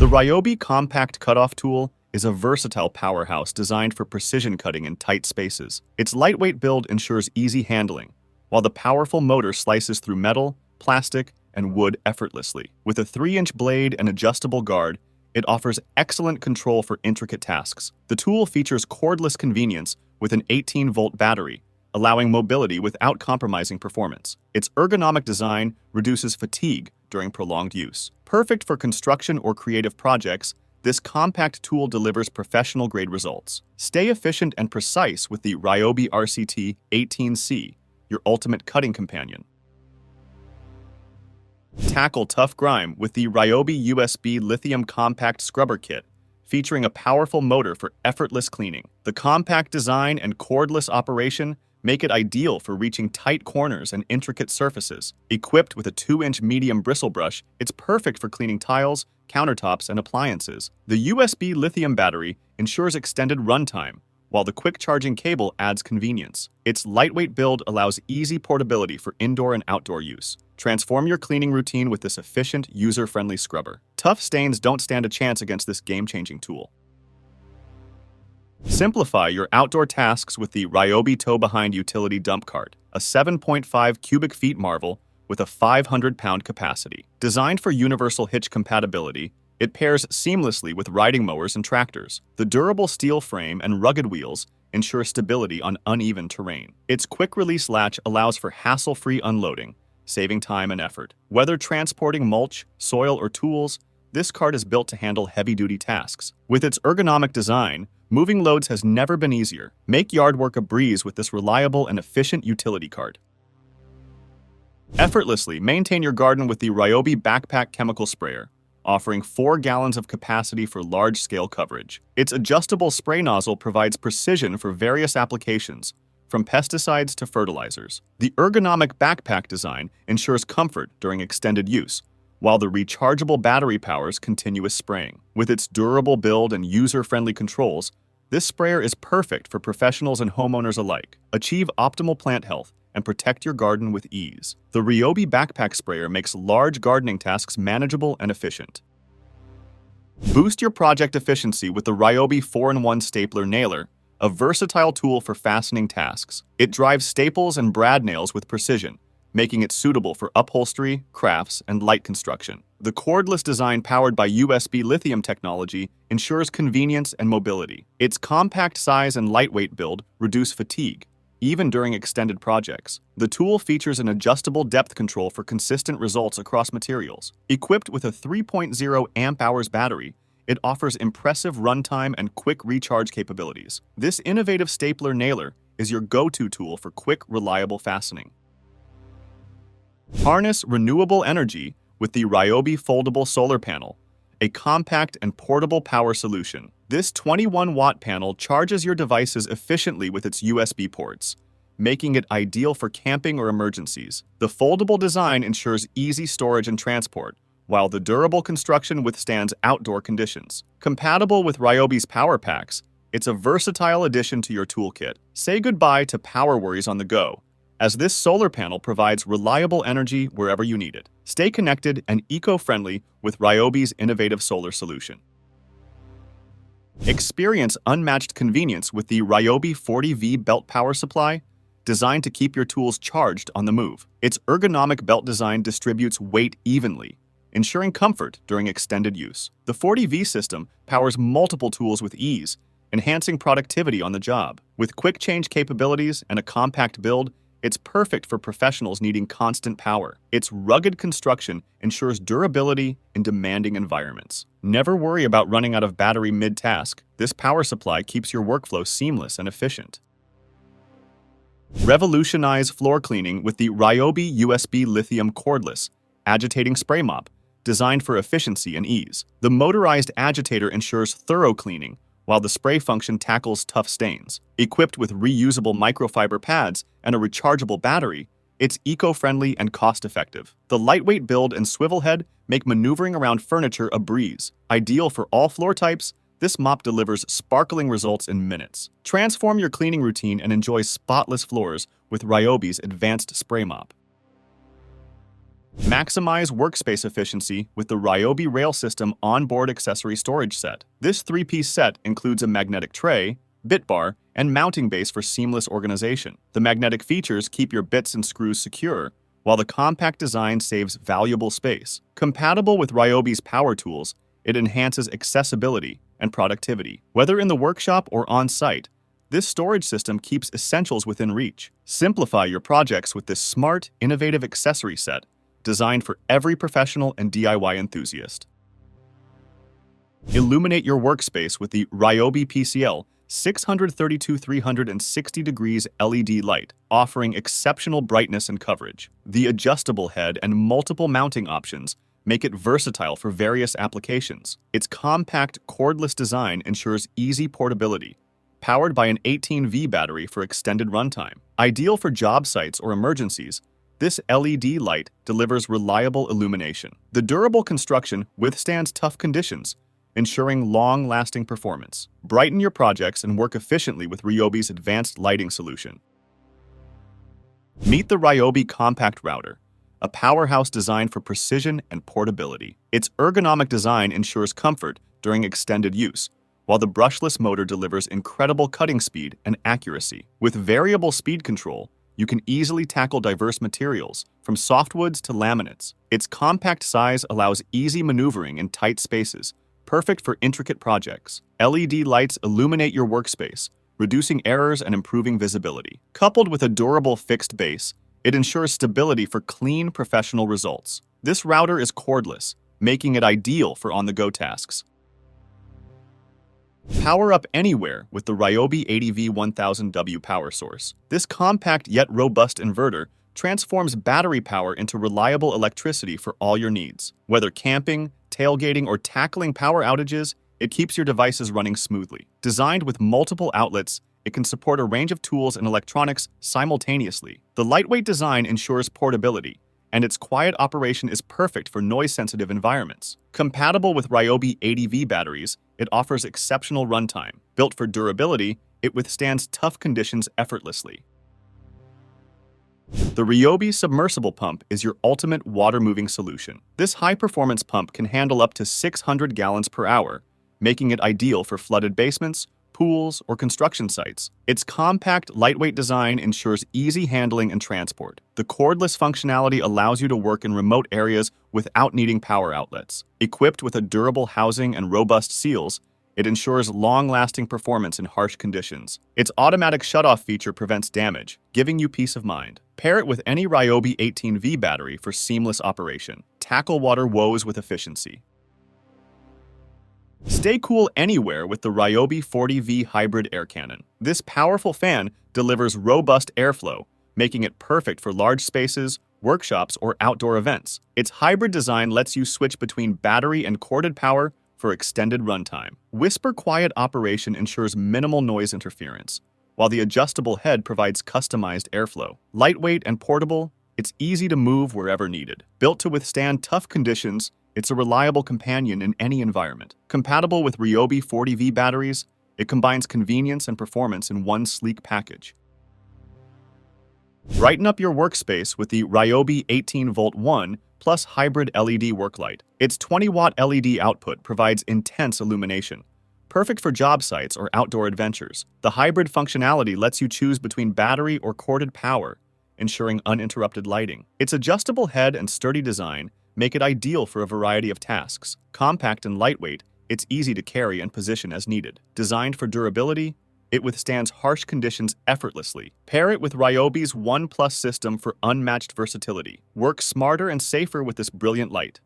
Ryobi Compact Cutoff Tool is a versatile powerhouse designed for precision cutting in tight spaces. Its lightweight build ensures easy handling, while the powerful motor slices through metal, plastic, and wood effortlessly. With a 3-inch blade and adjustable guard, it offers excellent control for intricate tasks. The tool features cordless convenience with an 18-volt battery, allowing mobility without compromising performance. Its ergonomic design reduces fatigue during prolonged use. Perfect for construction or creative projects, this compact tool delivers professional-grade results. Stay efficient and precise with the Ryobi RCT 18C, your ultimate cutting companion. Tackle tough grime with the Ryobi USB Lithium Compact Scrubber Kit, featuring a powerful motor for effortless cleaning. The compact design and cordless operation make it ideal for reaching tight corners and intricate surfaces. Equipped with a 2-inch medium bristle brush, it's perfect for cleaning tiles, countertops, and appliances. The USB lithium battery ensures extended runtime, while the quick-charging cable adds convenience. Its lightweight build allows easy portability for indoor and outdoor use. Transform your cleaning routine with this efficient, user-friendly scrubber. Tough stains don't stand a chance against this game-changing tool. Simplify your outdoor tasks with the Ryobi Tow-Behind Utility Dump Cart, a 7.5 cubic feet marvel with a 500-pound capacity. Designed for universal hitch compatibility, it pairs seamlessly with riding mowers and tractors. The durable steel frame and rugged wheels ensure stability on uneven terrain. Its quick-release latch allows for hassle-free unloading, saving time and effort. Whether transporting mulch, soil, or tools, this cart is built to handle heavy-duty tasks. With its ergonomic design, moving loads has never been easier. Make yard work a breeze with this reliable and efficient utility cart. Effortlessly maintain your garden with the Ryobi Backpack chemical sprayer, offering 4 gallons of capacity for large-scale coverage. Its adjustable spray nozzle provides precision for various applications, from pesticides to fertilizers. The ergonomic backpack design ensures comfort during extended use, while the rechargeable battery powers continuous spraying. With its durable build and user-friendly controls, this sprayer is perfect for professionals and homeowners alike. Achieve optimal plant health and protect your garden with ease. The Ryobi Backpack Sprayer makes large gardening tasks manageable and efficient. Boost your project efficiency with the Ryobi 4-in-1 Stapler Nailer, a versatile tool for fastening tasks. It drives staples and brad nails with precision, making it suitable for upholstery, crafts, and light construction. The cordless design powered by USB lithium technology ensures convenience and mobility. Its compact size and lightweight build reduce fatigue, even during extended projects. The tool features an adjustable depth control for consistent results across materials. Equipped with a 3.0 amp-hours battery, it offers impressive runtime and quick recharge capabilities. This innovative stapler nailer is your go-to tool for quick, reliable fastening. Harness renewable energy with the Ryobi Foldable Solar Panel, a compact and portable power solution. This 21-watt panel charges your devices efficiently with its USB ports, making it ideal for camping or emergencies. The foldable design ensures easy storage and transport, while the durable construction withstands outdoor conditions. Compatible with Ryobi's power packs, it's a versatile addition to your toolkit. Say goodbye to power worries on the go, as this solar panel provides reliable energy wherever you need it. Stay connected and eco-friendly with Ryobi's innovative solar solution. Experience unmatched convenience with the Ryobi 40V belt power supply, designed to keep your tools charged on the move. Its ergonomic belt design distributes weight evenly, ensuring comfort during extended use. The 40V system powers multiple tools with ease, enhancing productivity on the job. With quick change capabilities and a compact build, it's perfect for professionals needing constant power. Its rugged construction ensures durability in demanding environments. Never worry about running out of battery mid-task. This power supply keeps your workflow seamless and efficient. Revolutionize floor cleaning with the Ryobi USB Lithium Cordless Agitating Spray Mop, designed for efficiency and ease. The motorized agitator ensures thorough cleaning, while the spray function tackles tough stains. Equipped with reusable microfiber pads and a rechargeable battery, it's eco-friendly and cost-effective. The lightweight build and swivel head make maneuvering around furniture a breeze. Ideal for all floor types, this mop delivers sparkling results in minutes. Transform your cleaning routine and enjoy spotless floors with Ryobi's advanced spray mop. Maximize workspace efficiency with the Ryobi Rail System onboard accessory storage set. This three-piece set includes a magnetic tray, bit bar, and mounting base for seamless organization. The magnetic features keep your bits and screws secure, while the compact design saves valuable space. Compatible with Ryobi's power tools, it enhances accessibility and productivity. Whether in the workshop or on-site, this storage system keeps essentials within reach. Simplify your projects with this smart, innovative accessory set designed for every professional and DIY enthusiast. Illuminate your workspace with the Ryobi PCL 632/360 degrees LED light, offering exceptional brightness and coverage. The adjustable head and multiple mounting options make it versatile for various applications. Its compact, cordless design ensures easy portability, powered by an 18V battery for extended runtime. Ideal for job sites or emergencies, this LED light delivers reliable illumination. The durable construction withstands tough conditions, ensuring long-lasting performance. Brighten your projects and work efficiently with Ryobi's advanced lighting solution. Meet the Ryobi Compact Router, a powerhouse designed for precision and portability. Its ergonomic design ensures comfort during extended use, while the brushless motor delivers incredible cutting speed and accuracy. With variable speed control, you can easily tackle diverse materials, from softwoods to laminates. Its compact size allows easy maneuvering in tight spaces, perfect for intricate projects. LED lights illuminate your workspace, reducing errors and improving visibility. Coupled with a durable fixed base, it ensures stability for clean, professional results. This router is cordless, making it ideal for on-the-go tasks. Power up anywhere with the Ryobi 80V1000W power source. This compact yet robust inverter transforms battery power into reliable electricity for all your needs. Whether camping, tailgating, or tackling power outages, it keeps your devices running smoothly. Designed with multiple outlets, it can support a range of tools and electronics simultaneously. The lightweight design ensures portability, and its quiet operation is perfect for noise-sensitive environments. Compatible with Ryobi 80V batteries, it offers exceptional runtime. Built for durability, it withstands tough conditions effortlessly. The Ryobi Submersible pump is your ultimate water-moving solution. This high-performance pump can handle up to 600 gallons per hour, making it ideal for flooded basements, pools, or construction sites. Its compact, lightweight design ensures easy handling and transport. The cordless functionality allows you to work in remote areas without needing power outlets. Equipped with a durable housing and robust seals, it ensures long-lasting performance in harsh conditions. Its automatic shutoff feature prevents damage, giving you peace of mind. Pair it with any Ryobi 18V battery for seamless operation. Tackle water woes with efficiency. Stay cool anywhere with the Ryobi 40V Hybrid Air Cannon. This powerful fan delivers robust airflow, making it perfect for large spaces, workshops, or outdoor events. Its hybrid design lets you switch between battery and corded power for extended runtime. Whisper quiet operation ensures minimal noise interference, while the adjustable head provides customized airflow. Lightweight and portable, it's easy to move wherever needed. Built to withstand tough conditions, it's a reliable companion in any environment. Compatible with Ryobi 40V batteries, it combines convenience and performance in one sleek package. Brighten up your workspace with the Ryobi 18V 1 Plus Hybrid LED work light. Its 20-watt LED output provides intense illumination, perfect for job sites or outdoor adventures. The hybrid functionality lets you choose between battery or corded power, ensuring uninterrupted lighting. Its adjustable head and sturdy design make it ideal for a variety of tasks. Compact and lightweight, it's easy to carry and position as needed. Designed for durability, it withstands harsh conditions effortlessly. Pair it with Ryobi's One Plus system for unmatched versatility. Work smarter and safer with this brilliant light.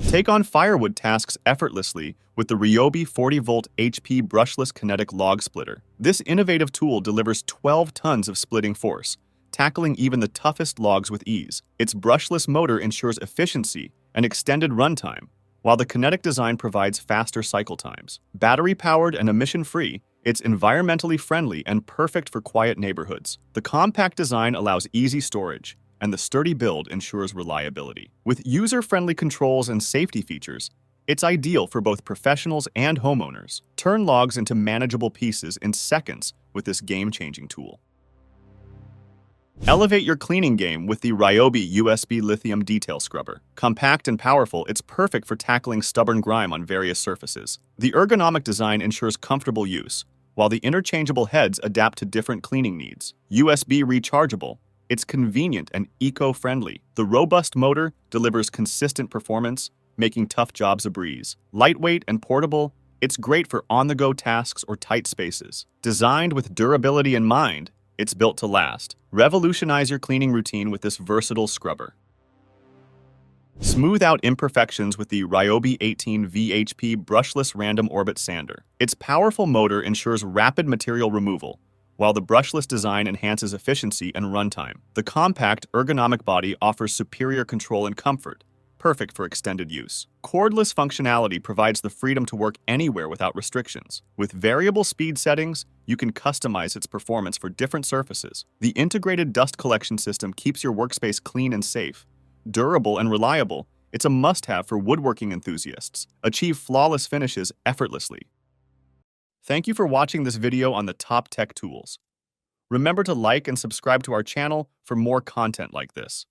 Take on firewood tasks effortlessly with the Ryobi 40V HP brushless Kinetic log splitter. This innovative tool delivers 12 tons of splitting force, tackling even the toughest logs with ease. Its brushless motor ensures efficiency and extended runtime, while the Kinetic design provides faster cycle times. Battery-powered and emission-free, it's environmentally friendly and perfect for quiet neighborhoods. The compact design allows easy storage, and the sturdy build ensures reliability. With user-friendly controls and safety features, it's ideal for both professionals and homeowners. Turn logs into manageable pieces in seconds with this game-changing tool. Elevate your cleaning game with the Ryobi USB Lithium Detail Scrubber. Compact and powerful, it's perfect for tackling stubborn grime on various surfaces. The ergonomic design ensures comfortable use, while the interchangeable heads adapt to different cleaning needs. USB rechargeable, it's convenient and eco-friendly. The robust motor delivers consistent performance, making tough jobs a breeze. Lightweight and portable, it's great for on-the-go tasks or tight spaces. Designed with durability in mind, it's built to last. Revolutionize your cleaning routine with this versatile scrubber. Smooth out imperfections with the Ryobi 18 VHP Brushless Random Orbit Sander. Its powerful motor ensures rapid material removal, while the brushless design enhances efficiency and runtime. The compact, ergonomic body offers superior control and comfort, perfect for extended use. Cordless functionality provides the freedom to work anywhere without restrictions. With variable speed settings, you can customize its performance for different surfaces. The integrated dust collection system keeps your workspace clean and safe. Durable and reliable, it's a must-have for woodworking enthusiasts. Achieve flawless finishes effortlessly. Thank you for watching this video on the top tech tools. Remember to like and subscribe to our channel for more content like this.